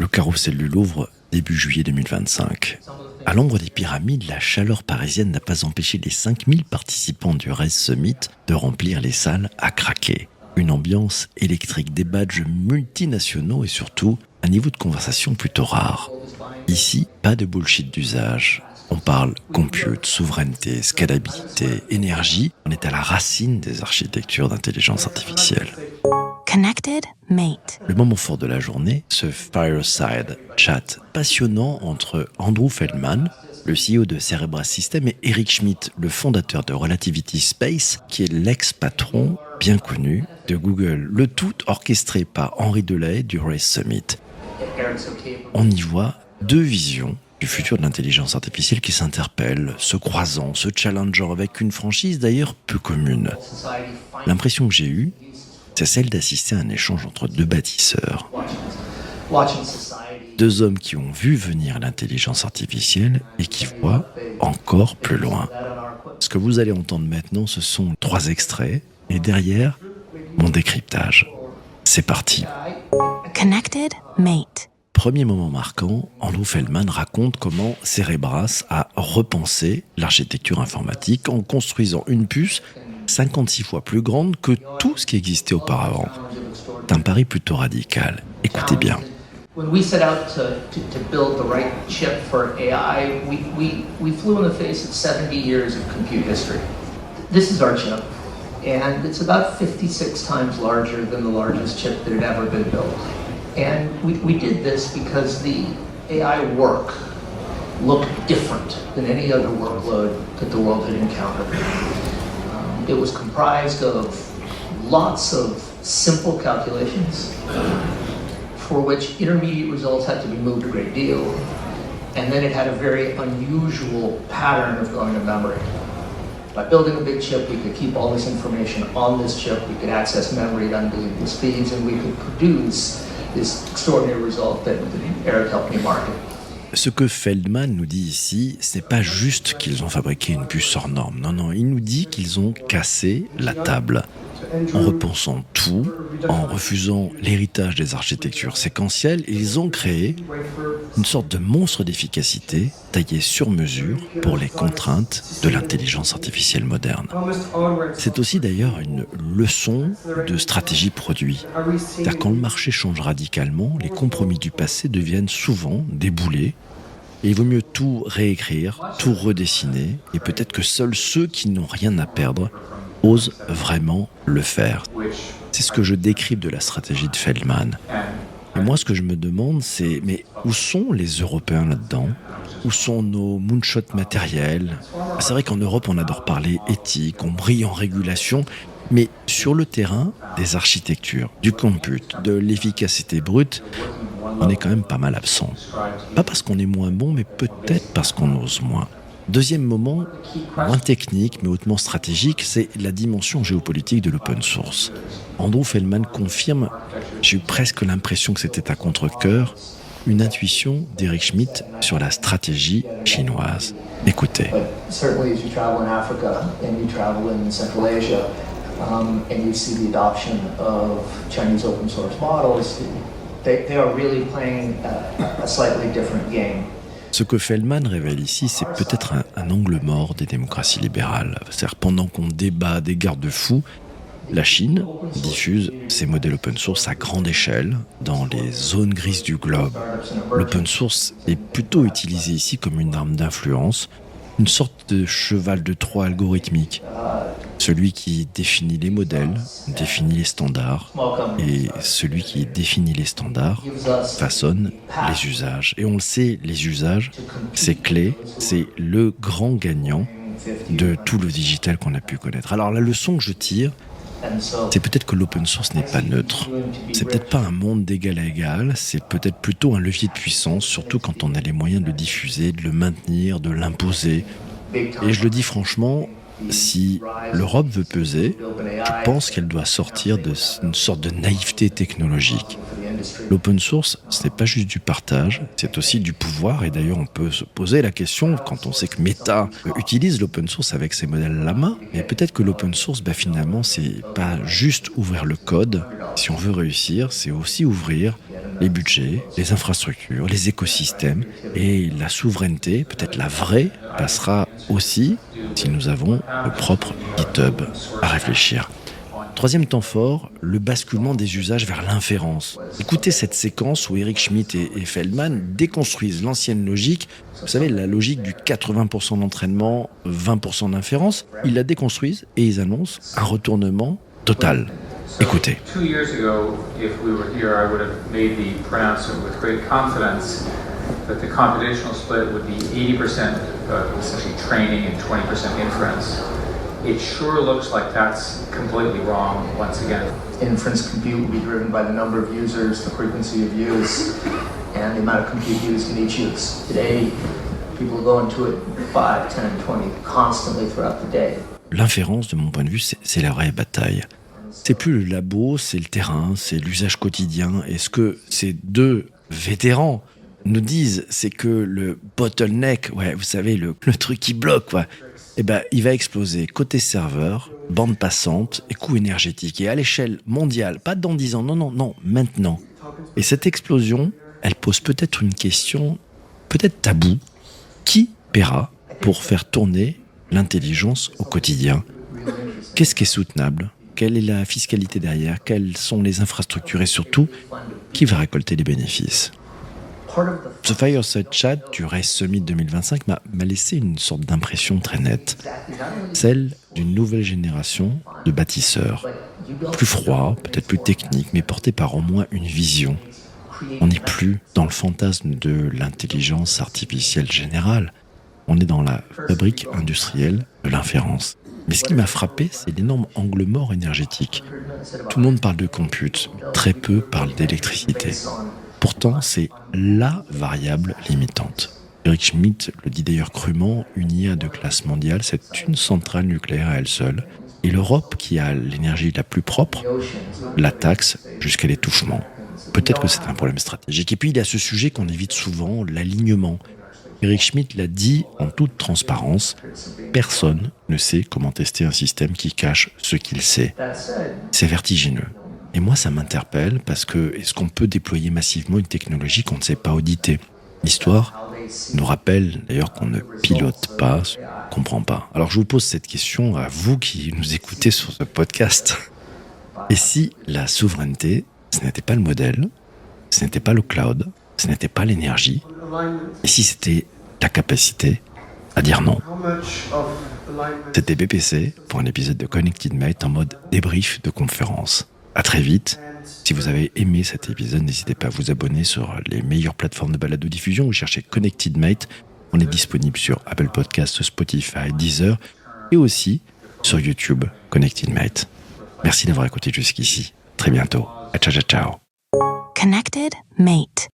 carrousel du Louvre, début juillet 2025. À l'ombre des pyramides, la chaleur parisienne n'a pas empêché les 5000 participants du Race Summit de remplir les salles à craquer. Une ambiance électrique, des badges multinationaux et surtout un niveau de conversation plutôt rare. Ici, pas de bullshit d'usage. On parle compute, souveraineté, scalabilité, énergie. On est à la racine des architectures d'intelligence artificielle. Connected Mate. Le moment fort de la journée, ce fireside chat passionnant entre Andrew Feldman, le CEO de Cerebras Systems, et Eric Schmidt, le fondateur de Relativity Space, qui est l'ex-patron bien connu de Google. Le tout orchestré par Henri Delahaye du Race Summit. On y voit deux visions du futur de l'intelligence artificielle qui s'interpellent, se croisant, se challengeant avec une franchise d'ailleurs peu commune. L'impression que j'ai eue, c'est celle d'assister à un échange entre deux bâtisseurs. Deux hommes qui ont vu venir l'intelligence artificielle et qui voient encore plus loin. Ce que vous allez entendre maintenant, ce sont 3 extraits et derrière, mon décryptage. C'est parti. Connected Mate. Premier moment marquant, Andrew Feldman raconte comment Cerebras a repensé l'architecture informatique en construisant une puce 56 fois plus grande que tout ce qui existait auparavant. C'est un pari plutôt radical. Écoutez bien. When we set out to build the right chip for AI, we flew in the face of 70 years of compute history. This is our chip, and it's about 56 times larger than the largest chip that had ever been built. And we did this because the AI work looked different than any other workload that the world had encountered. It was comprised of lots of simple calculations for which intermediate results had to be moved a great deal. And then it had a very unusual pattern of going to memory. By building a big chip, we could keep all this information on this chip, we could access memory at unbelievable speeds, and we could produce this extraordinary result that Eric helped me market. Ce que Feldman nous dit ici, ce n'est pas juste qu'ils ont fabriqué une puce hors norme. Non, il nous dit qu'ils ont cassé la table. En repensant tout, en refusant l'héritage des architectures séquentielles, ils ont créé une sorte de monstre d'efficacité taillé sur mesure pour les contraintes de l'intelligence artificielle moderne. C'est aussi d'ailleurs une leçon de stratégie produit. C'est-à-dire quand le marché change radicalement, les compromis du passé deviennent souvent des boulets. Et il vaut mieux tout réécrire, tout redessiner, et peut-être que seuls ceux qui n'ont rien à perdre osent vraiment le faire. C'est ce que je décrypte de la stratégie de Feldman. Et moi, ce que je me demande, c'est mais où sont les Européens là-dedans ? Où sont nos moonshots matériels ? C'est vrai qu'en Europe, on adore parler éthique, on brille en régulation, mais sur le terrain des architectures, du compute, de l'efficacité brute, on est quand même pas mal absent. Pas parce qu'on est moins bon, mais peut-être parce qu'on ose moins. Deuxième moment, moins technique mais hautement stratégique, c'est la dimension géopolitique de l'open source. Andrew Feldman confirme, j'ai eu presque l'impression que c'était à contre-cœur, une intuition d'Eric Schmidt sur la stratégie chinoise. Écoutez. And you see the adoption of Chinese open source models, they are really playing a slightly different game. Ce que Feldman révèle ici, c'est peut-être un angle mort des démocraties libérales. C'est-à-dire pendant qu'on débat des garde-fous, la Chine diffuse ses modèles open source à grande échelle dans les zones grises du globe. L'open source est plutôt utilisé ici comme une arme d'influence, une sorte de cheval de Troie algorithmique. Celui qui définit les modèles, définit les standards, et celui qui définit les standards façonne les usages. Et on le sait, les usages, c'est clé, c'est le grand gagnant de tout le digital qu'on a pu connaître. Alors la leçon que je tire, c'est peut-être que l'open source n'est pas neutre. C'est peut-être pas un monde d'égal à égal, c'est peut-être plutôt un levier de puissance, surtout quand on a les moyens de le diffuser, de le maintenir, de l'imposer. Et je le dis franchement, si l'Europe veut peser, je pense qu'elle doit sortir d'une sorte de naïveté technologique. L'open source, ce n'est pas juste du partage, c'est aussi du pouvoir. Et d'ailleurs, on peut se poser la question, quand on sait que Meta utilise l'open source avec ses modèles Llama, mais peut-être que l'open source, finalement, c'est pas juste ouvrir le code. Si on veut réussir, c'est aussi ouvrir les budgets, les infrastructures, les écosystèmes et la souveraineté, peut-être la vraie, passera aussi si nous avons le propre GitHub à réfléchir. Troisième temps fort, le basculement des usages vers l'inférence. Écoutez cette séquence où Eric Schmidt et Feldman déconstruisent l'ancienne logique. Vous savez, la logique du 80% d'entraînement, 20% d'inférence. Ils la déconstruisent et ils annoncent un retournement total. Écoutez. 2 years ago, if we were here, I would have made the pronouncement with great confidence that the computational split would be 80% essentially training and 20% inference. It sure looks like that's completely wrong once again. Inference compute will be driven by the number of users, the frequency of use, and the amount of compute used in each use. Today, people go into it 5, 10, 20 constantly throughout the day. L'inférence, de mon point de vue, c'est la vraie bataille. C'est plus le labo, c'est le terrain, c'est l'usage quotidien. Et ce que ces deux vétérans nous disent, c'est que le bottleneck, vous savez, le truc qui bloque, il va exploser côté serveur, bande passante et coût énergétique. Et à l'échelle mondiale, pas dans 10 ans, non, maintenant. Et cette explosion, elle pose peut-être une question, peut-être taboue. Qui paiera pour faire tourner l'intelligence au quotidien ? Qu'est-ce qui est soutenable ? Quelle est la fiscalité derrière ? Quelles sont les infrastructures ? Et surtout, qui va récolter les bénéfices ? Ce Fireside Chat du Race Summit 2025 m'a laissé une sorte d'impression très nette, celle d'une nouvelle génération de bâtisseurs, plus froids, peut-être plus techniques, mais portés par au moins une vision. On n'est plus dans le fantasme de l'intelligence artificielle générale, on est dans la fabrique industrielle de l'inférence. Mais ce qui m'a frappé, c'est l'énorme angle mort énergétique. Tout le monde parle de compute, très peu parle d'électricité. Pourtant, c'est la variable limitante. Eric Schmidt le dit d'ailleurs crûment, une IA de classe mondiale, c'est une centrale nucléaire à elle seule. Et l'Europe, qui a l'énergie la plus propre, la taxe jusqu'à l'étouffement. Peut-être que c'est un problème stratégique. Et puis, il y a ce sujet qu'on évite souvent, l'alignement. Eric Schmidt l'a dit en toute transparence, personne ne sait comment tester un système qui cache ce qu'il sait. C'est vertigineux. Et moi, ça m'interpelle parce que est-ce qu'on peut déployer massivement une technologie qu'on ne sait pas auditer ? L'histoire nous rappelle d'ailleurs qu'on ne pilote pas, on ne comprend pas. Alors je vous pose cette question à vous qui nous écoutez sur ce podcast. Et si la souveraineté, ce n'était pas le modèle, ce n'était pas le cloud, ce n'était pas l'énergie, et si c'était la capacité à dire non ? C'était BPC pour un épisode de Connected Mate en mode débrief de conférence. À très vite. Si vous avez aimé cet épisode, n'hésitez pas à vous abonner sur les meilleures plateformes de balado-diffusion. Vous cherchez Connected Mate. On est disponible sur Apple Podcasts, Spotify, Deezer et aussi sur YouTube, Connected Mate. Merci d'avoir écouté jusqu'ici. Très bientôt. Ciao, ciao, ciao. Connected Mate.